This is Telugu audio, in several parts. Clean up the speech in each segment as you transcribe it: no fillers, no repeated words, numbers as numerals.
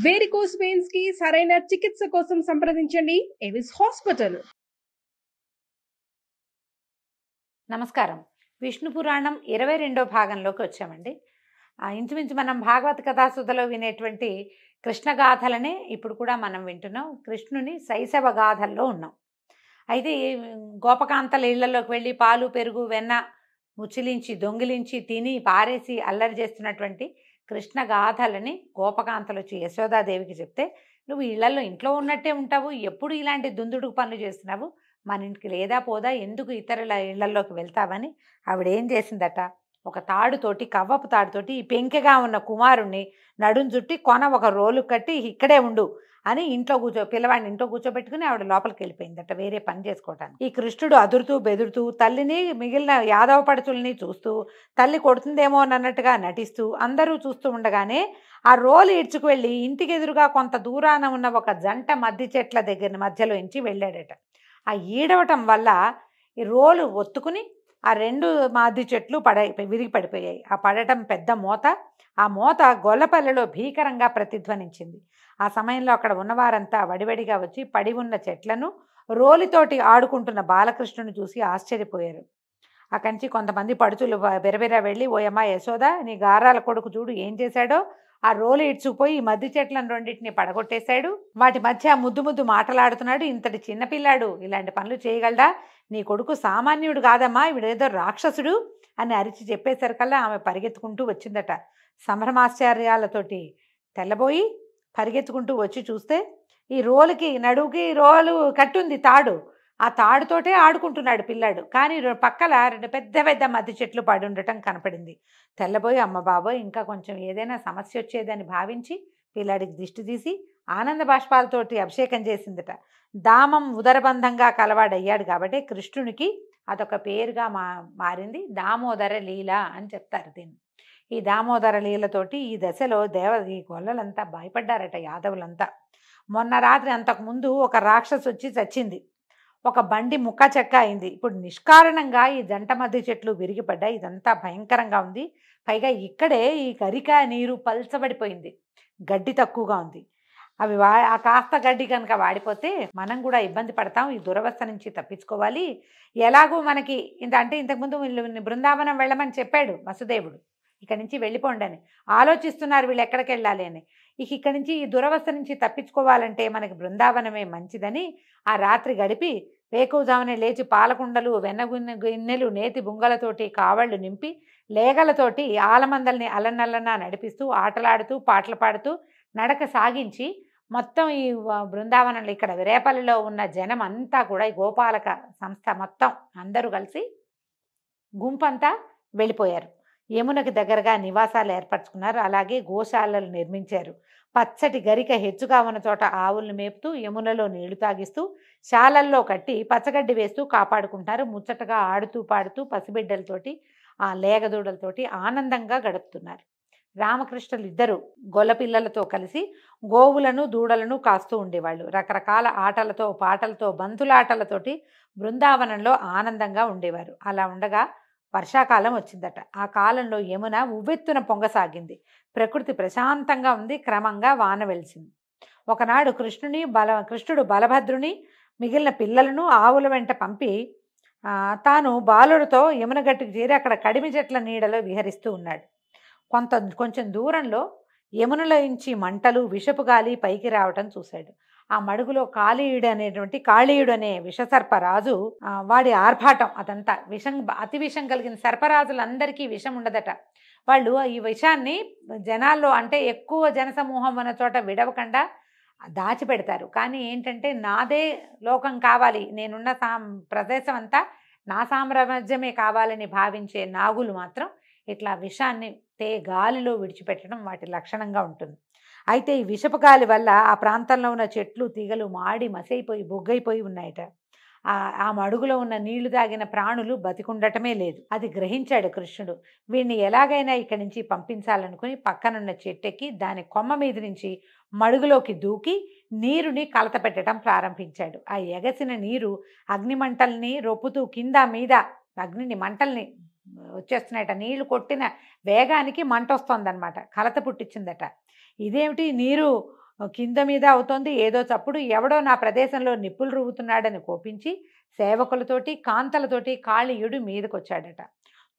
వేరికోస్ వెయిన్స్ కి సరైన చికిత్స కోసం సంప్రదించండి ఎవిస్ హాస్పిటల్. నమస్కారం. విష్ణు పురాణం 22వ భాగంలోకి వచ్చామండి. ఇంచుమించు మనం భాగవత కథాసుధలో వినేటువంటి కృష్ణగాథలనే ఇప్పుడు కూడా మనం వింటున్నాం. కృష్ణుని శైశవ గాథల్లో ఉన్నాం. అయితే గోపకాంతల ఇళ్లలోకి వెళ్ళి పాలు పెరుగు వెన్న ముచ్చిలించి దొంగిలించి తిని పారేసి అల్లరి చేస్తున్నటువంటి కృష్ణ గాథలని గోపకాంతలు వచ్చి యశోదాదేవికి చెప్తే, నువ్వు ఇళ్లలో ఇంట్లో ఉన్నట్టే ఉంటావు, ఎప్పుడు ఇలాంటి దుందుడుకు పనులు చేస్తున్నావు, మన ఇంటికి లేదా పోదా, ఎందుకు ఇతరుల ఇళ్లలోకి వెళ్తావని ఆవిడేం చేసిందట, ఒక తాడుతోటి కవ్వపు తాడుతోటి ఈ పెంకెగా ఉన్న కుమారుణ్ణి నడుం చుట్టి కొన ఒక రోలు కట్టి ఇక్కడే ఉండు అని పిల్లవాడిని ఇంట్లో కూర్చోబెట్టుకుని ఆవిడ లోపలికి వెళ్ళిపోయిందట వేరే పని చేసుకోవటానికి. ఈ కృష్ణుడు అదురుతూ బెదురుతూ తల్లిని మిగిలిన యాదవ పడుచుల్ని చూస్తూ తల్లి కొడుతుందేమో అన్నట్టుగా నటిస్తూ అందరూ చూస్తూ ఉండగానే ఆ రోలు ఈడ్చుకు వెళ్ళి ఇంటికి ఎదురుగా కొంత దూరాన ఉన్న ఒక జంట మద్ది చెట్ల దగ్గర మధ్యలో ఇంచి వెళ్ళాడట. ఆ ఈడవటం వల్ల ఈ రోలు ఒత్తుకుని ఆ రెండు మద్ది చెట్లు విరిగి పడిపోయాయి. ఆ పడటం పెద్ద మోత. ఆ మోత గొల్లపల్లెలో భీకరంగా ప్రతిధ్వనించింది. ఆ సమయంలో అక్కడ ఉన్నవారంతా వడివడిగా వచ్చి పడి ఉన్న చెట్లను రోలితోటి ఆడుకుంటున్న బాలకృష్ణుని చూసి ఆశ్చర్యపోయారు. అక్కడి నుంచి కొంతమంది పడుచులు బెరబెర వెళ్ళి, ఓయమ్మ యశోద, నీ గారాల కొడుకు చూడు ఏం చేశాడో, ఆ రోలు ఇడ్చుకుపోయి ఈ మధ్య చెట్లను రెండింటిని పడగొట్టేశాడు, వాటి మధ్య ముద్దు ముద్దు మాటలాడుతున్నాడు, ఇంతటి చిన్నపిల్లాడు ఇలాంటి పనులు చేయగలడా, నీ కొడుకు సామాన్యుడు కాదమ్మా, వీడేదో రాక్షసుడు అని అరిచి చెప్పేసరికల్లా ఆమె పరిగెత్తుకుంటూ వచ్చిందట. సంభ్రమాశ్చర్యాలతోటి తెల్లబోయి పరిగెత్తుకుంటూ వచ్చి చూస్తే ఈ రోలుకి నడువుకి రోలు కట్టుంది తాడు, ఆ తాడుతోటే ఆడుకుంటున్నాడు పిల్లాడు. కానీ పక్కల రెండు పెద్ద పెద్ద మద్ది చెట్లు పడి ఉండటం కనపడింది. తెల్లబోయి, అమ్మ బాబోయ్, ఇంకా కొంచెం ఏదైనా సమస్య వచ్చేదని భావించి పిల్లాడికి దిష్టి తీసి ఆనంద బాష్పాలతోటి అభిషేకం చేసిందట. దామం ఉదరబంధంగా కలవాడయ్యాడు కాబట్టి కృష్ణునికి అదొక పేరుగా మారింది. దామోదర లీల అని చెప్తారు దీన్ని. ఈ దామోదర లీలతోటి ఈ దశలో ఈ గొల్లలంతా భయపడ్డారట, యాదవులంతా. మొన్న రాత్రి అంతకుముందు ఒక రాక్షసు వచ్చి చచ్చింది, ఒక బండి ముక్క చెక్క అయింది. ఇప్పుడు నిష్కారణంగా ఈ జంట మధ్య చెట్లు విరిగిపడ్డాయి. ఇదంతా భయంకరంగా ఉంది. పైగా ఇక్కడే ఈ గరిక నీరు పల్చబడిపోయింది, గడ్డి తక్కువగా ఉంది. అవి ఆ కాస్త గడ్డి కనుక వాడిపోతే మనం కూడా ఇబ్బంది పడతాం, ఈ దురవస్థ నుంచి తప్పించుకోవాలి. ఎలాగూ మనకి ఇంతకుముందు వీళ్ళు బృందావనం వెళ్ళమని చెప్పాడు వసుదేవుడు, ఇక్కడి నుంచి వెళ్ళిపోండి అని ఆలోచిస్తున్నారు వీళ్ళు ఎక్కడికి వెళ్ళాలి అని. ఇక్కడి నుంచి ఈ దురవస్థ నుంచి తప్పించుకోవాలంటే మనకి బృందావనమే మంచిదని ఆ రాత్రి గడిపి వేకువజామునే లేచి పాలకుండలు గిన్నెలు నేతి బుంగలతోటి కావళ్ళు నింపి లేగలతోటి ఆలమందల్ని అలనల్లన నడిపిస్తూ ఆటలాడుతూ పాటలు పాడుతూ నడక సాగించి మొత్తం ఈ బృందావనంలో ఇక్కడ రేపల్లిలో ఉన్న జనం అంతా కూడా ఈ గోపాలక సంస్థ మొత్తం అందరూ కలిసి గుంపంతా వెళ్ళిపోయారు. యమునకి దగ్గరగా నివాసాలు ఏర్పరచుకున్నారు. అలాగే గోశాలలు నిర్మించారు. పచ్చటి గరిక హెచ్చుగా ఉన్న చోట ఆవులను మేపుతూ యమునలో నీళ్లు తాగిస్తూ శాలల్లో కట్టి పచ్చగడ్డి వేస్తూ కాపాడుకుంటున్నారు. ముచ్చటగా ఆడుతూ పాడుతూ పసిబిడ్డలతోటి ఆ లేగదూడలతోటి ఆనందంగా గడుపుతున్నారు. రామకృష్ణులు ఇద్దరు గొల్లపిల్లలతో కలిసి గోవులను దూడలను కాస్తూ ఉండేవాళ్ళు. రకరకాల ఆటలతో పాటలతో బంతులాటలతోటి బృందావనంలో ఆనందంగా ఉండేవారు. అలా ఉండగా వర్షాకాలం వచ్చిందట. ఆ కాలంలో యమున ఉవ్వెత్తున పొంగసాగింది. ప్రకృతి ప్రశాంతంగా ఉంది. క్రమంగా వాన వెలిసింది. ఒకనాడు కృష్ణుడు బలభద్రుని మిగిలిన పిల్లలను ఆవుల వెంట పంపి తాను బాలుడితో యమున గట్టుకు చేరి అక్కడ కడిమి చెట్ల నీడలో విహరిస్తూ ఉన్నాడు. కొంచెం దూరంలో యమునలో నుంచి మంటలు విషపు గాలి పైకి రావటం చూశాడు. ఆ మడుగులో కాళీయుడు అనే విషసర్పరాజు, వాడి ఆర్భాటం అదంతా అతి విషం కలిగిన సర్పరాజులందరికీ విషం ఉండదట. వాళ్ళు ఈ విషాన్ని జనాల్లో ఎక్కువ జనసమూహం ఉన్న చోట విడవకుండా దాచిపెడతారు. కానీ ఏంటంటే నాదే లోకం కావాలి, నేనున్న ప్రదేశం అంతా నా సామ్రాజ్యమే కావాలని భావించే నాగులు మాత్రం ఇట్లా విషాన్ని గాలిలో విడిచిపెట్టడం వాటి లక్షణంగా ఉంటుంది. అయితే ఈ విషపు గాలి వల్ల ఆ ప్రాంతంలో ఉన్న చెట్లు తీగలు మాడి మసైపోయి బొగ్గైపోయి ఉన్నాయట. ఆ మడుగులో ఉన్న నీళ్లు తాగిన ప్రాణులు బతికుండటమే లేదు. అది గ్రహించాడు కృష్ణుడు. వీడిని ఎలాగైనా ఇక్కడి నుంచి పంపించాలనుకుని పక్కనున్న చెట్టెక్కి దాని కొమ్మ మీద నుంచి మడుగులోకి దూకి నీరుని కలత పెట్టడం ప్రారంభించాడు. ఆ ఎగసిన నీరు అగ్నిమంటల్ని రొప్పుతూ కింద మీద మంటల్ని వచ్చేస్తున్నాయట. నీళ్లు కొట్టిన వేగానికి మంట వస్తోందనమాట, కలత పుట్టించిందట. ఇదేమిటి నీరు కింద మీద అవుతోంది ఏదో చప్పుడు, ఎవడో నా ప్రదేశంలో నిప్పులు రువ్వుతున్నాడని కోపించి సేవకులతోటి కాంతలతోటి కాళీయుడు మీదకొచ్చాడట.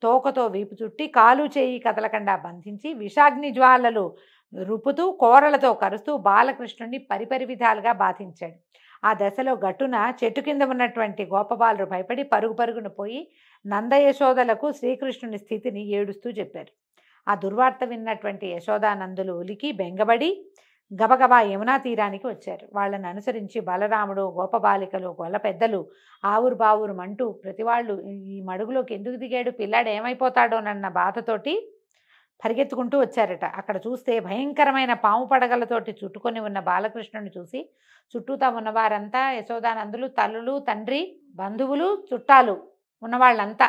తోకతో వీపు చుట్టి కాలు చేయి కదలకుండా బంధించి విషాగ్ని జ్వాలలు రుపుతూ కోరలతో కరుస్తూ బాలకృష్ణుణ్ణి పరిపరి విధాలుగా బాధించాడు. ఆ దశలో గట్టున చెట్టు కింద ఉన్నటువంటి గోపబాలురు భయపడి పరుగు పరుగున పోయి నందయశోదలకు శ్రీకృష్ణుని స్థితిని ఏడుస్తూ చెప్పారు. ఆ దుర్వార్త విన్నటువంటి యశోదానందులు ఉలికి బెంగబడి గబగబా యమునా తీరానికి వచ్చారు. వాళ్ళని అనుసరించి బలరాముడు, గోపబాలికలు, గొల్ల పెద్దలు ఆవురు బావురు మంటూ ప్రతివాళ్ళు ఈ మడుగులోకి ఎందుకు దిగాడు, పిల్లాడు ఏమైపోతాడోనన్న బాధతోటి పరిగెత్తుకుంటూ వచ్చారట. అక్కడ చూస్తే భయంకరమైన పాము పడగలతోటి చుట్టుకొని ఉన్న బాలకృష్ణుని చూసి చుట్టూతా ఉన్నవారంతా యశోదానందులు, తల్లులు, తండ్రి, బంధువులు, చుట్టాలు ఉన్నవాళ్ళంతా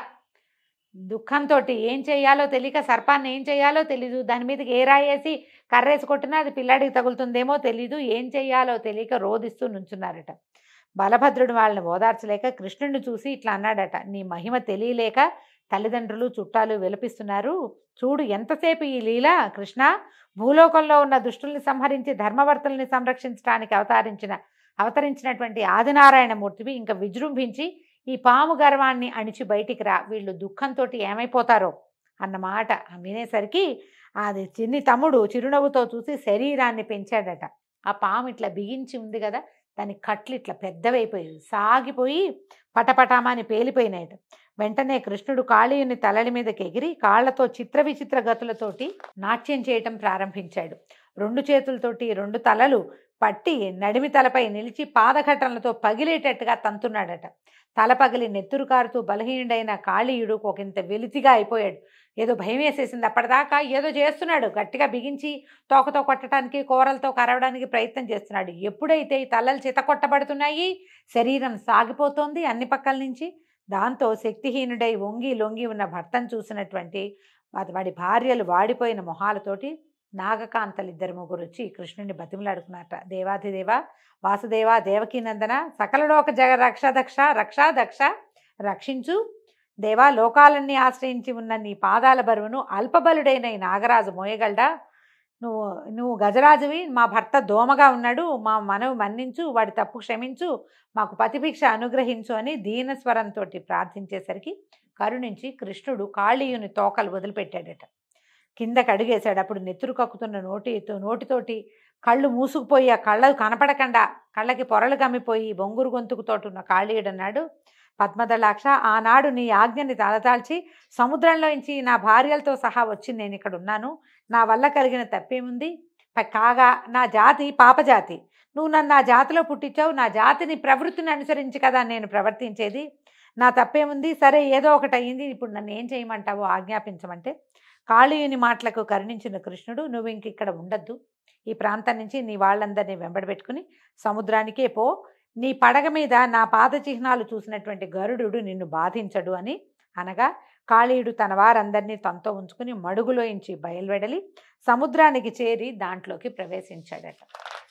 దుఃఖంతో ఏం చేయాలో తెలియక, సర్పాన్ని ఏం చేయాలో తెలీదు, దాని మీదకి ఏ రాయేసి కర్రేసి కొట్టినా అది పిల్లాడికి తగులుతుందేమో తెలీదు, ఏం చేయాలో తెలియక రోధిస్తూ నుంచున్నారట. బలభద్రుడు వాళ్ళని ఓదార్చలేక కృష్ణుడిని చూసి ఇట్లా అన్నాడట, నీ మహిమ తెలియలేక తల్లిదండ్రులు చుట్టాలు విలపిస్తున్నారు, చూడు ఎంతసేపు ఈ లీల కృష్ణ. భూలోకంలో ఉన్న దుష్టుల్ని సంహరించి ధర్మవర్తుల్ని సంరక్షించడానికి అవతరించినటువంటి ఆదినారాయణమూర్తివి ఇంక విజృంభించి ఈ పాము గర్వాన్ని అణిచి బయటికి రా, వీళ్ళు దుఃఖంతో ఏమైపోతారో అన్నమాట వినేసరికి అది చిన్ని తమ్ముడు చిరునవ్వుతో చూసి శరీరాన్ని పెంచాడట. ఆ పాము ఇట్లా బిగించి ఉంది కదా, దాని కట్లు ఇట్లా పెద్దవైపోయి సాగిపోయి పటపటామాని పేలిపోయినాయట. వెంటనే కృష్ణుడు కాళీయుని తలల మీదకి ఎగిరి కాళ్లతో చిత్ర విచిత్ర గతులతోటి నాట్యం చేయటం ప్రారంభించాడు. 2 చేతులతోటి 2 తలలు పట్టి నడిమి తలపై నిలిచి పాదఘటనలతో పగిలేటట్టుగా తంతున్నాడట. తల పగిలి నెత్తురు కారుతూ బలహీనుడైన కాళీయుడు ఒకంత వెలితిగా అయిపోయాడు. ఏదో భయం వేసేసింది. అప్పటిదాకా ఏదో చేస్తున్నాడు, గట్టిగా బిగించి తోకతో కొట్టడానికి, కూరలతో కరవడానికి ప్రయత్నం చేస్తున్నాడు. ఎప్పుడైతే ఈ తలలు చితకొట్టబడుతున్నాయి, శరీరం సాగిపోతోంది అన్ని పక్కల నుంచి. దాంతో శక్తిహీనుడై వంగి లొంగి ఉన్న భర్తను చూసినటువంటి వాడి భార్యలు వాడిపోయిన మొహాలతోటి నాగకాంతలిద్దరు ముగ్గురు వచ్చి కృష్ణుని బతిమలాడుకున్నారట. దేవాధిదేవ వాసుదేవ దేవకీనందన సకలలోక జగ రక్ష దక్ష రక్షించు దేవా, లోకాలన్నీ ఆశ్రయించి ఉన్న నీ పాదాల బరువును అల్పబలుడైన ఈ నాగరాజు మోయగలడా? నువ్వు గజరాజువి, మా భర్త దోమగా ఉన్నాడు, మా మనవి మన్నించు, వాడి తప్పు క్షమించు, మాకు పతిభిక్ష అనుగ్రహించు అని దీనస్వరంతో ప్రార్థించేసరికి కరుణించి కృష్ణుడు కాళీయుని తోకలు వదిలిపెట్టాడట. కిందకి అడుగేశాడు. అప్పుడు నెత్తురు కక్కుతున్న నోటితోటి కళ్ళు మూసుకుపోయి ఆ కళ్ళకు కనపడకుండా కళ్ళకి పొరలు కమ్మిపోయి బొంగురు గొంతుకుతోటున్న కాళీయుడన్నాడు, పద్మదళాక్ష, ఆనాడు నీ ఆజ్ఞని తలదాల్చి సముద్రంలోంచి నా భార్యలతో సహా వచ్చి నేను ఇక్కడ ఉన్నాను. నా వల్ల కలిగిన తప్పేముంది? కాగా నా జాతి పాపజాతి, నువ్వు నన్ను నా జాతిలో పుట్టించావు, నా జాతిని ప్రవృత్తిని అనుసరించి కదా నేను ప్రవర్తించేది, నా తప్పేముంది? సరే ఏదో ఒకటి అయ్యింది, ఇప్పుడు నన్ను ఏం చేయమంటావో ఆజ్ఞాపించమంటే కాళీయుని మాటలకు కరుణించిన కృష్ణుడు, నువ్వు ఇంక ఇక్కడ ఉండద్దు, ఈ ప్రాంతం నుంచి నీ వాళ్ళందరినీ వెంబడబెట్టుకుని సముద్రానికే పో, నీ పడగ మీద నా పాద చిహ్నాలు చూసినటువంటి గరుడు నిన్ను బాధించడు అని అనగా కాళీయుడు తన వారందరినీ తనతో ఉంచుకుని మడుగులోంచి బయలువెడలి సముద్రానికి చేరి దాంట్లోకి ప్రవేశించాడట.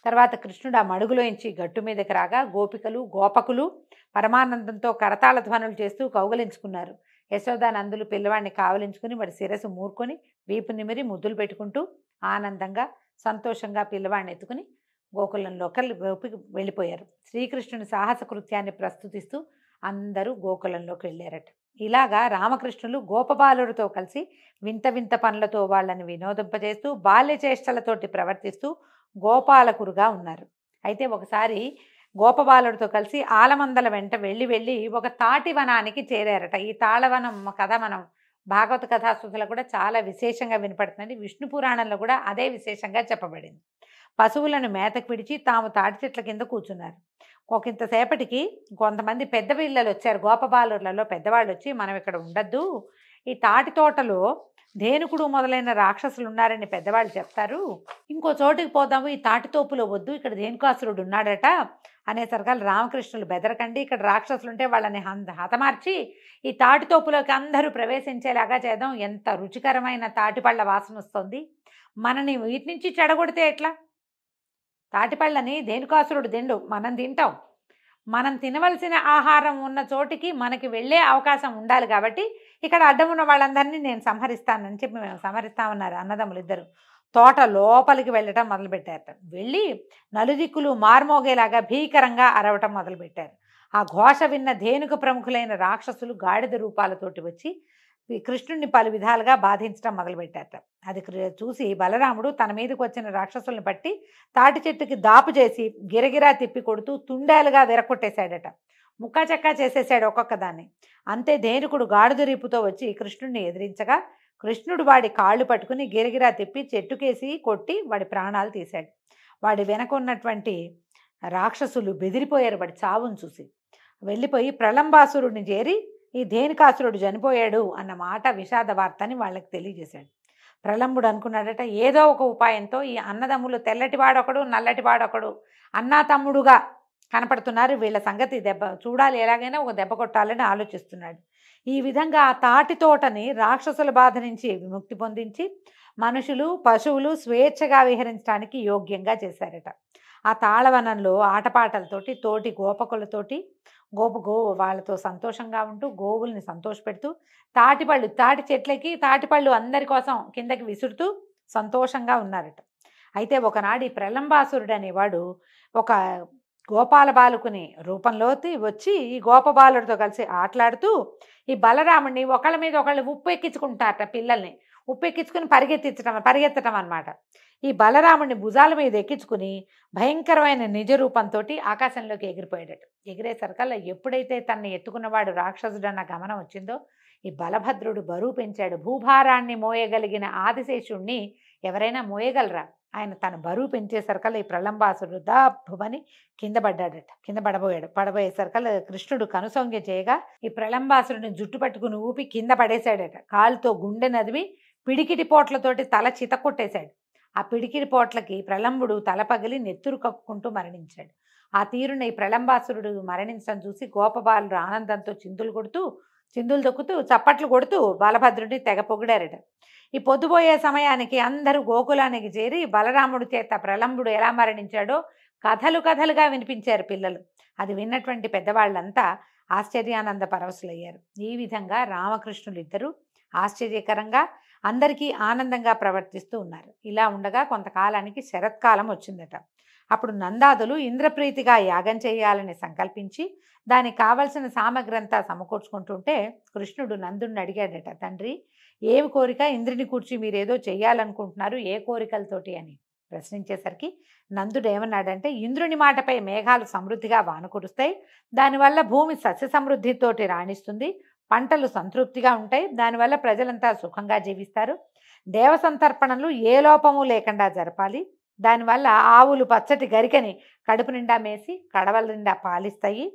తర్వాత కృష్ణుడు ఆ మడుగులోంచి గట్టు మీదకి రాగా గోపికలు గోపకులు పరమానందంతో కరతాళ ధ్వనులు చేస్తూ కౌగలించుకున్నారు. యశోదానందులు పిల్లవాడిని కావలించుకుని వాడి శిరస్సు మూరుకొని వీపు నిమిరి ముద్దులు పెట్టుకుంటూ ఆనందంగా సంతోషంగా పిల్లవాడిని ఎత్తుకుని గోకులంలోకి వెళ్ళిపోయారు. శ్రీకృష్ణుని సాహస కృత్యాన్ని ప్రస్తుతిస్తూ అందరూ గోకులంలోకి వెళ్ళారట. ఇలాగా రామకృష్ణులు గోపబాలుడితో కలిసి వింత వింత పనులతో వాళ్ళని వినోదింపజేస్తూ బాల్య చేష్టలతోటి ప్రవర్తిస్తూ గోపాలకురుగా ఉన్నారు. అయితే ఒకసారి గోపబాలుడితో కలిసి ఆలమందల వెంట వెళ్ళి ఒక తాటివనానికి చేరారట. ఈ తాళవనం కథ మనం భాగవత కథాసుధలో కూడా చాలా విశేషంగా వినపడుతుంది. విష్ణు పురాణంలో కూడా అదే విశేషంగా చెప్పబడింది. పశువులను మేతకు విడిచి తాము తాటి చెట్ల కింద కూర్చున్నారు. ఒకంతసేపటికి కొంతమంది పెద్ద పిల్లలు వచ్చారు. గోపబాలుర్లలో పెద్దవాళ్ళు వచ్చి, మనం ఇక్కడ ఉండద్దు, ఈ తాటి తోటలో ధేనుకుడు మొదలైన రాక్షసులు ఉన్నారని పెద్దవాళ్ళు చెప్తారు, ఇంకో చోటుకి పోదాము, ఈ తాటితోపులో వద్దు, ఇక్కడ ధేనుకాసురుడు ఉన్నాడట అనేసరికల్ రామకృష్ణులు బెదరకండి, ఇక్కడ రాక్షసులు ఉంటే వాళ్ళని హతమార్చి ఈ తాటితోపులోకి అందరూ ప్రవేశించేలాగా చేద్దాం, ఎంత రుచికరమైన తాటిపళ్ళ వాసన వస్తుంది, మనని వీటి నుంచి చెడగొడితే ఎట్లా? తాటిపళ్ళని ధేనుకాసురుడు తిండు, మనం తింటాం, మనం తినవలసిన ఆహారం ఉన్న చోటికి మనకి వెళ్ళే అవకాశం ఉండాలి, కాబట్టి ఇక్కడ అడ్డం ఉన్న వాళ్ళందరినీ నేను సంహరిస్తానని చెప్పి మేము సంహరిస్తామన్నారు అన్నదమ్ములు ఇద్దరు. తోట లోపలికి వెళ్ళటం మొదలుపెట్టారట. వెళ్ళి నలుదిక్కులు మార్మోగేలాగా భీకరంగా అరవటం మొదలుపెట్టారు. ఆ ఘోష విన్న ధేనుక ప్రముఖులైన రాక్షసులు గాడిద రూపాలతోటి వచ్చి ఈ కృష్ణుడిని పలు విధాలుగా బాధించడం మొదలుపెట్టారట. అది చూసి బలరాముడు తన మీదకి వచ్చిన రాక్షసుల్ని పట్టి తాటి చెట్టుకి దాపు చేసి గిరగిరా తిప్పి కొడుతూ తుండేలుగా విరకొట్టేశాడట. ముక్కా చెక్కా చేసేసాడు ఒక్కొక్క దాన్ని. అంతే ధేనుకుడు గాడిద రీపుతో వచ్చి కృష్ణుడిని ఎదిరించగా కృష్ణుడు వాడి కాళ్ళు పట్టుకుని గిరగిరా తిప్పి చెట్టుకేసి కొట్టి వాడి ప్రాణాలు తీశాడు. వాడి వెనక ఉన్నటువంటి రాక్షసులు బెదిరిపోయారు వాడి చావును చూసి. వెళ్ళిపోయి ప్రళంబాసురుడిని చేరి ఈ ధేనుకాసురుడు చనిపోయాడు అన్న మాట విషాద వార్తని వాళ్ళకి తెలియజేశాడు. ప్రళంబుడు అనుకున్నాడట, ఏదో ఒక ఉపాయంతో ఈ అన్నదమ్ములు తెల్లటివాడొకడు నల్లటివాడొకడు అన్నా తమ్ముడుగా కనపడుతున్నారు, వీళ్ళ సంగతి దెబ్బ చూడాలి, ఎలాగైనా ఒక దెబ్బ కొట్టాలని ఆలోచిస్తున్నాడు. ఈ విధంగా ఆ తాటి తోటని రాక్షసుల బాధ నుంచి విముక్తి పొందించి మనుషులు పశువులు స్వేచ్ఛగా విహరించడానికి యోగ్యంగా చేశారట. ఆ తాళవనంలో ఆటపాటలతోటి తోటి గోపకులతోటి వాళ్ళతో సంతోషంగా ఉంటూ గోవుల్ని సంతోషపెడుతూ తాటి చెట్లకి తాటిపళ్ళు అందరి కోసం కిందకి విసురుతూ సంతోషంగా ఉన్నారట. అయితే ఒకనాడు ఈ ప్రళంబాసురుడు అనేవాడు ఒక గోపాల బాలుకుని రూపంలోకి వచ్చి ఈ గోపబాలుడితో కలిసి ఆటలాడుతూ ఈ బలరాముడిని ఒకళ్ళ మీద ఒకళ్ళు ఉప్పు ఎక్కించుకుంటారట. పిల్లల్ని ఉప్పు ఎక్కించుకుని పరిగెత్తటం అన్నమాట. ఈ బలరాముడిని భుజాల మీద ఎక్కించుకుని భయంకరమైన నిజ రూపంతో ఆకాశంలోకి ఎగిరిపోయాడట. ఎగిరేసరికల్లా ఎప్పుడైతే తనని ఎత్తుకున్నవాడు రాక్షసుడన్న గమనం వచ్చిందో ఈ బలభద్రుడు బరువు పెంచాడు. భూభారాన్ని మోయగలిగిన ఆదిశేషుణ్ణి ఎవరైనా మోయగలరా? ఆయన తన బరువు పెంచేసరికల్లా ఈ ప్రళంబాసుడు దాబ్బుమని కింద పడబోయేసరికల్లా కృష్ణుడు కనుసొంగ చేయగా ఈ ప్రళంబాసుడిని జుట్టు పట్టుకుని ఊపి కింద పడేశాడట. కాలుతో గుండె నదివి పిడికిటి పోట్లతోటి తల చితకొట్టేశాడు. ఆ పిడికిటి పోట్లకి ప్రళంబుడు తల పగిలి నెత్తురు కక్కుకుంటూ మరణించాడు. ఆ తీరున ఈ ప్రళంబాసురుడు మరణించడం చూసి గోపబాలుడు ఆనందంతో చిందులు దొక్కుతూ చప్పట్లు కొడుతూ బాలభద్రుడిని తెగ పొగిడారట. ఈ పొద్దుపోయే సమయానికి అందరూ గోకులానికి చేరి బలరాముడి చేత ప్రళంబుడు ఎలా మరణించాడో కథలుగా వినిపించారు పిల్లలు. అది విన్నటువంటి పెద్దవాళ్ళంతా ఆశ్చర్యానంద పరవశులయ్యారు. ఈ విధంగా రామకృష్ణులు ఇద్దరు ఆశ్చర్యకరంగా అందరికీ ఆనందంగా ప్రవర్తిస్తూ ఉన్నారు. ఇలా ఉండగా కొంతకాలానికి శరత్కాలం వచ్చిందట. అప్పుడు నందాదులు ఇంద్రప్రీతిగా యాగం చేయాలని సంకల్పించి దానికి కావలసిన సామగ్రి అంతా సమకూర్చుకుంటుంటే కృష్ణుడు నందుడిని అడిగాడట, తండ్రి ఏమి కోరిక ఇంద్రుని కూర్చి మీరేదో చెయ్యాలనుకుంటున్నారు, ఏ కోరికలతోటి అని ప్రశ్నించేసరికి నందుడు ఏమన్నాడంటే, ఇంద్రుని మాటపై మేఘాలు సమృద్ధిగా వాన కురుస్తాయి, దానివల్ల భూమి సస్య సమృద్ధితోటి రాణిస్తుంది, పంటలు సంతృప్తిగా ఉంటాయి, దానివల్ల ప్రజలంతా సుఖంగా జీవిస్తారు, దేవ సంతర్పణలు ఏ లోపము లేకుండా జరపాలి, దానివల్ల ఆవులు పచ్చటి గరికని కడుపు నిండా మేసి కడవల నిండా పాలిస్తాయి,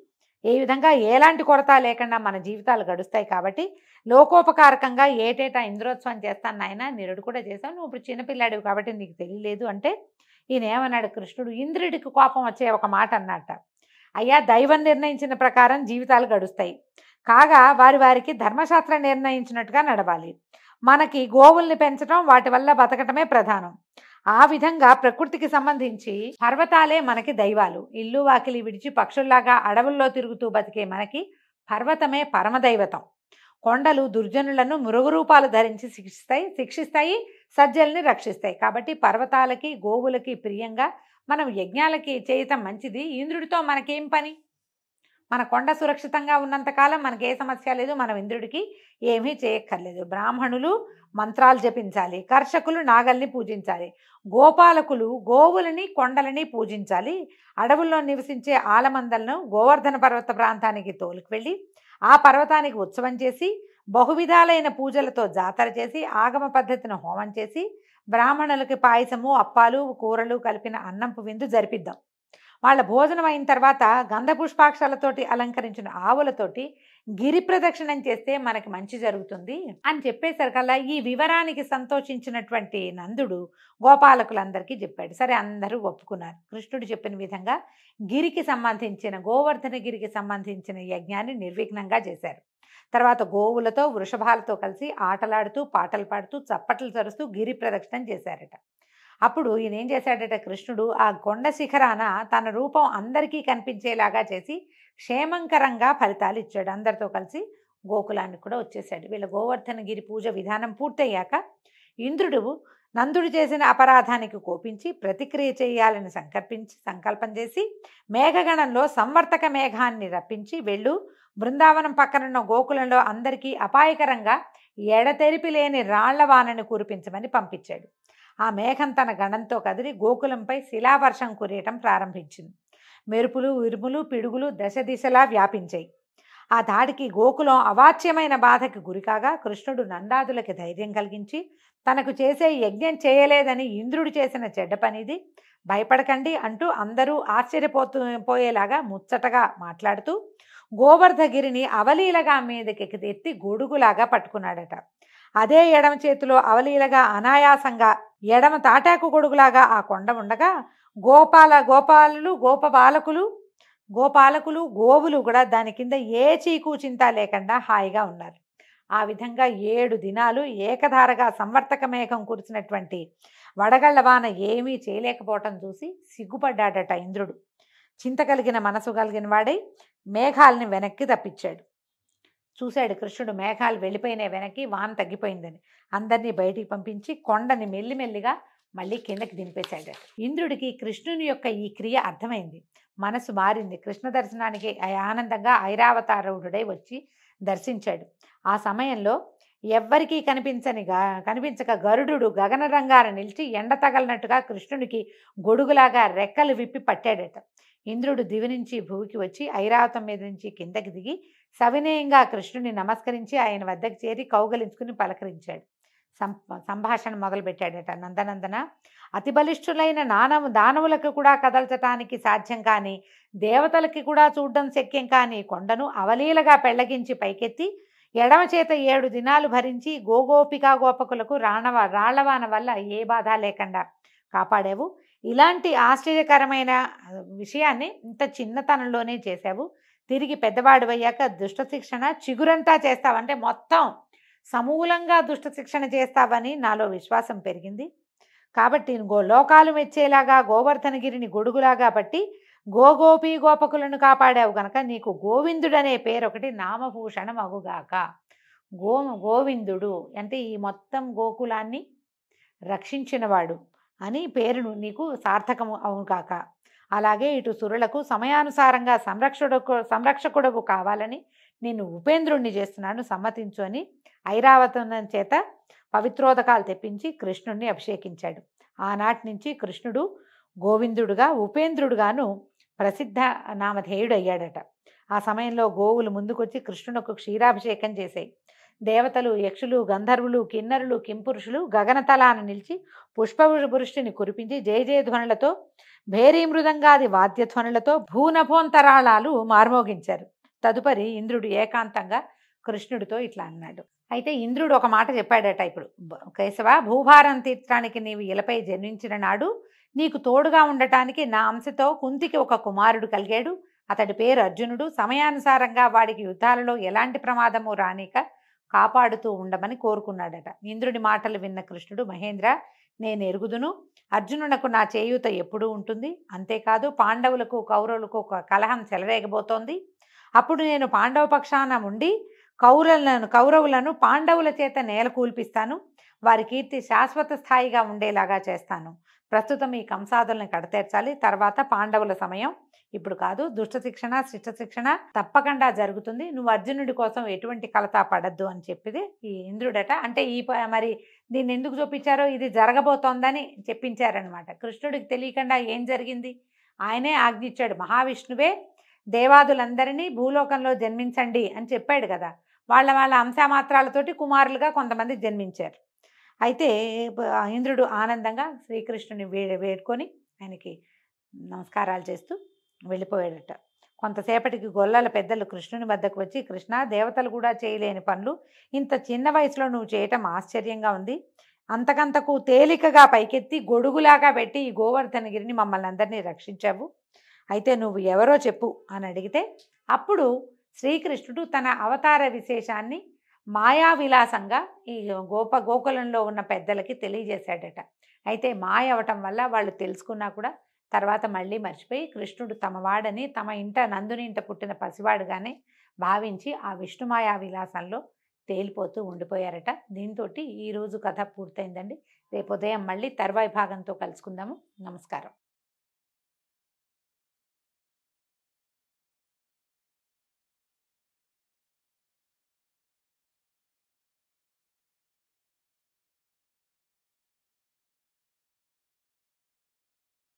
ఏ విధంగా ఎలాంటి కొరత లేకుండా మన జీవితాలు గడుస్తాయి, కాబట్టి లోకోపకారకంగా ఏటేటా ఇంద్రోత్సవం చేస్తాను నాయన, నిరుడు కూడా చేశావు, నువ్వు ఇప్పుడు చిన్నపిల్లాడివి కాబట్టి నీకు తెలియలేదు అంటే ఈయన ఏమన్నాడు కృష్ణుడు, ఇంద్రుడికి కోపం వచ్చే ఒక మాట అన్నట్ట, అయ్యా దైవం నిర్ణయించిన ప్రకారం జీవితాలు గడుస్తాయి, కాగా వారికి ధర్మశాస్త్రం నిర్ణయించినట్టుగా నడవాలి, మనకి గోవుల్ని పెంచడం వాటి వల్ల బతకటమే ప్రధానం, ఆ విధంగా ప్రకృతికి సంబంధించి పర్వతాలే మనకి దైవాలు, ఇల్లు వాకిలి విడిచి పక్షుల్లాగా అడవుల్లో తిరుగుతూ బతికే మనకి పర్వతమే పరమదైవతం, కొండలు దుర్జనులను మృగ రూపాలు ధరించి శిక్షిస్తాయి, సజ్జల్ని రక్షిస్తాయి, కాబట్టి పర్వతాలకి గోవులకి ప్రియంగా మనం యజ్ఞాలకి చేయటం మంచిది, ఇంద్రుడితో మనకేం పని, మన కొండ సురక్షితంగా ఉన్నంతకాలం మనకి ఏ సమస్య లేదు, మనం ఇంద్రుడికి ఏమీ చేయక్కర్లేదు, బ్రాహ్మణులు మంత్రాలు జపించాలి, కర్షకులు నాగల్ని పూజించాలి, గోపాలకులు గోవులని కొండలని పూజించాలి, అడవుల్లో నివసించే ఆలమందలను గోవర్ధన పర్వత ప్రాంతానికి తోలుకు వెళ్ళి ఆ పర్వతానికి ఉత్సవం చేసి బహువిధాలైన పూజలతో జాతర చేసి ఆగమ పద్ధతిని హోమం చేసి బ్రాహ్మణులకి పాయసము అప్పాలు కూరలు కలిపిన అన్నంపు విందు జరిపిద్దాం, వాళ్ళ భోజనం అయిన తర్వాత గంధ పుష్పాక్షలతోటి అలంకరించిన ఆవులతోటి గిరి ప్రదక్షిణం చేస్తే మనకి మంచి జరుగుతుంది అని చెప్పేసరికల్లా ఈ వివరానికి సంతోషించినటువంటి నందుడు గోపాలకులందరికీ చెప్పాడు. సరే అందరూ ఒప్పుకున్నారు. కృష్ణుడు చెప్పిన విధంగా గోవర్ధన గిరికి సంబంధించిన యజ్ఞాన్ని నిర్విఘ్నంగా చేశారు. తర్వాత గోవులతో వృషభాలతో కలిసి ఆటలాడుతూ పాటలు పాడుతూ చప్పట్లు తరుస్తూ గిరి ప్రదక్షిణం చేశారట. అప్పుడు ఈయన ఏం చేశాడట కృష్ణుడు, ఆ కొండ శిఖరాన తన రూపం అందరికీ కనిపించేలాగా చేసి క్షేమంకరంగా ఫలితాలు ఇచ్చాడు. అందరితో కలిసి గోకులానికి కూడా వచ్చేసాడు. వీళ్ళ గోవర్ధనగిరి పూజ విధానం పూర్తయ్యాక ఇంద్రుడు నందుడు చేసిన అపరాధానికి కోపించి ప్రతిక్రియ చేయాలని సంకల్పం చేసి మేఘగణంలో సంవర్తక మేఘాన్ని రప్పించి వెళ్ళు, బృందావనం పక్కనున్న గోకులంలో అందరికీ అపాయకరంగా ఎడతెరిపి లేని రాళ్లవానని కురిపించమని పంపించాడు. ఆ మేఘం తన గణంతో కదిలి గోకులంపై శిలావర్షం కురియటం ప్రారంభించింది. మెరుపులు, ఉరుములు, పిడుగులు దశ దిశలా వ్యాపించాయి. ఆ దాడికి గోకులం అవాచ్యమైన బాధకి గురికాగా కృష్ణుడు నందాదులకి ధైర్యం కలిగించి తనకు చేసే యజ్ఞం చేయలేదని ఇంద్రుడు చేసిన చెడ్డ పనిది, భయపడకండి అంటూ అందరూ పోయేలాగా ముచ్చటగా మాట్లాడుతూ గోవర్ధగిరిని అవలీలగా మీదకి ఎత్తి గొడుగులాగా పట్టుకున్నాడట. అదే ఎడమ చేతిలో అవలీలగా అనాయాసంగా ఎడమ తాటాకు గొడుగులాగా ఆ కొండ ఉండగా గోపాలకులు గోవులు కూడా దాని కింద ఏ చీకు చింత లేకుండా హాయిగా ఉన్నారు. ఆ విధంగా 7 దినాలు ఏకధారగా సంవర్తక మేఘం కురిసినటువంటి వడగళ్ల వాన ఏమీ చేయలేకపోవటం చూసి సిగ్గుపడ్డాడట ఇంద్రుడు. చింత కలిగిన మనసు కలిగిన వాడై మేఘాలని వెనక్కి తప్పించాడు. చూశాడు కృష్ణుడు మేఘాలు వెళ్ళిపోయినాయి వెనక్కి, వాన తగ్గిపోయిందని. అందరినీ బయటికి పంపించి కొండని మెల్లిమెల్లిగా మళ్ళీ కిందకి దింపేశాడు. ఇంద్రుడికి కృష్ణుని యొక్క ఈ క్రియ అర్థమైంది. మనసు మారింది. కృష్ణ దర్శనానికి ఆనందంగా ఐరావతారుడై వచ్చి దర్శించాడు. ఆ సమయంలో ఎవ్వరికీ కనిపించక గరుడు గగనరంగాన నిలిచి ఎండ తగలనట్టుగా కృష్ణుడికి గొడుగులాగా రెక్కలు విప్పి పట్టాడట. ఇంద్రుడు దివి నుంచి భూమికి వచ్చి ఐరావతం మీద నుంచి కిందకి దిగి సవినయంగా కృష్ణుని నమస్కరించి ఆయన వద్దకు చేరి కౌగలించుకుని పలకరించాడు. సంభాషణ మొదలుపెట్టాడట. నందనందన, అతి బలిష్ఠులైన దానవులకు కూడా కదల్చటానికి సాధ్యం కాని, దేవతలకి కూడా చూడడం శక్యం కాని కొండను అవలీలగా పెళ్లగించి పైకెత్తి ఎడమ చేత 7 దినాలు భరించి గోపికాగోపకులకు రాళ్లవాన వల్ల ఏ బాధ లేకుండా కాపాడావు. ఇలాంటి ఆశ్చర్యకరమైన విషయాన్ని ఇంత చిన్నతనంలోనే చేశావు. తిరిగి పెద్దవాడివయ్యాక దుష్ట శిక్షణ చిగురంతా చేస్తావంటే మొత్తం సమూలంగా దుష్ట శిక్షణ చేస్తావని నాలో విశ్వాసం పెరిగింది. కాబట్టి లోకాలు మెచ్చేలాగా గోవర్ధనగిరిని గొడుగులాగా పట్టి గోపీ గోపకులను కాపాడావు గనక నీకు గోవిందుడనే పేరొకటి నామభూషణం అగుగాక. గోవిందుడు అంటే ఈ మొత్తం గోకులాన్ని రక్షించినవాడు అని పేరును నీకు సార్థకము అవుగాక. అలాగే ఇటు సురులకు సమయానుసారంగా సంరక్షకుడవు కావాలని నేను ఉపేంద్రుణ్ణి చేస్తున్నాను, సమ్మతించు అని ఐరావతం చేత పవిత్రోదకాలు తెప్పించి కృష్ణుణ్ణి అభిషేకించాడు. ఆనాటి నుంచి కృష్ణుడు గోవిందుడుగా ఉపేంద్రుడుగాను ప్రసిద్ధ నామధేయుడు అయ్యాడట. ఆ సమయంలో గోవులు ముందుకొచ్చి కృష్ణునకు క్షీరాభిషేకం చేశాయి. దేవతలు, యక్షులు, గంధర్వులు, కిన్నరులు, కింపురుషులు గగనతలాన నిలిచి పుష్పవృష్టిని కురిపించి జయజయధ్వనులతో భేరీ మృదంగాది వాద్యధ్వనులతో భూనభోంతరాళాలు మార్మోగించారు. తదుపరి ఇంద్రుడు ఏకాంతంగా కృష్ణుడితో ఇట్లా అన్నాడు. అయితే ఇంద్రుడు ఒక మాట చెప్పాడట. ఇప్పుడు కేశవ, భూభారం తీర్చడానికి నీవు ఇలపై జన్మించిన నాడు నీకు తోడుగా ఉండటానికి నా అంశతో కుంతికి ఒక కుమారుడు కలిగాడు. అతడి పేరు అర్జునుడు. సమయానుసారంగా వాడికి యుద్ధాలలో ఎలాంటి ప్రమాదము రానిక కాపాడుతూ ఉండమని కోరుకున్నాడట. ఇంద్రుడి మాటలు విన్న కృష్ణుడు, మహేంద్ర, నేను ఎరుగుదును, అర్జునునకు నా చేయూత ఎప్పుడూ ఉంటుంది. అంతేకాదు పాండవులకు కౌరవులకు ఒక కలహం చెలరేగబోతోంది. అప్పుడు నేను పాండవ పక్షాన ఉండి కౌరవులను పాండవుల చేత నేల కూల్పిస్తాను. వారి కీర్తి శాశ్వత స్థాయిగా ఉండేలాగా చేస్తాను. ప్రస్తుతం ఈ కంసాదులను కడతేర్చాలి. తర్వాత పాండవుల సమయం, ఇప్పుడు కాదు. దుష్ట శిక్షణ, శిష్ట శిక్షణ తప్పకుండా జరుగుతుంది. నువ్వు అర్జునుడి కోసం ఎటువంటి కలత పడద్దు అని చెప్పిది ఈ ఇంద్రుడట. అంటే మరి దీన్ని ఎందుకు చూపించారో, ఇది జరగబోతోందని చెప్పించారనమాట. కృష్ణుడికి తెలియకుండా ఏం జరిగింది, ఆయనే ఆజ్ఞించాడు. మహావిష్ణువే దేవాదులందరినీ భూలోకంలో జన్మించండి అని చెప్పాడు కదా. వాళ్ళ అంశమాత్రాలతోటి కుమారులుగా కొంతమంది జన్మించారు. అయితే ఇంద్రుడు ఆనందంగా శ్రీకృష్ణుని వేడుకొని ఆయనకి నమస్కారాలు చేస్తూ వెళ్ళిపోయాడట. కొంతసేపటికి గొల్లల పెద్దలు కృష్ణుని వద్దకు వచ్చి, కృష్ణ, దేవతలు కూడా చేయలేని పనులు ఇంత చిన్న వయసులో నువ్వు చేయటం ఆశ్చర్యంగా ఉంది. అంతకంతకు తేలికగా పైకెత్తి గొడుగులాగా పెట్టి ఈ గోవర్ధనగిరిని మమ్మల్ని అందరినీ రక్షించావు. అయితే నువ్వు ఎవరో చెప్పు అని అడిగితే అప్పుడు శ్రీకృష్ణుడు తన అవతార విశేషాన్ని మాయా విలాసంగా ఈ గోకులంలో ఉన్న పెద్దలకి తెలియజేశాడట. అయితే మాయ అవటం వల్ల వాళ్ళు తెలుసుకున్నా కూడా తర్వాత మళ్ళీ మర్చిపోయి కృష్ణుడు తమ వాడని, తమ ఇంట నందుని ఇంట పుట్టిన పసివాడుగానే భావించి ఆ విష్ణుమాయా విలాసంలో తేలిపోతూ ఉండిపోయారట. దీంతో ఈరోజు కథ పూర్తయిందండి. రేపు ఉదయం మళ్ళీ తర్వాయి భాగంతో కలుసుకుందాము. నమస్కారం.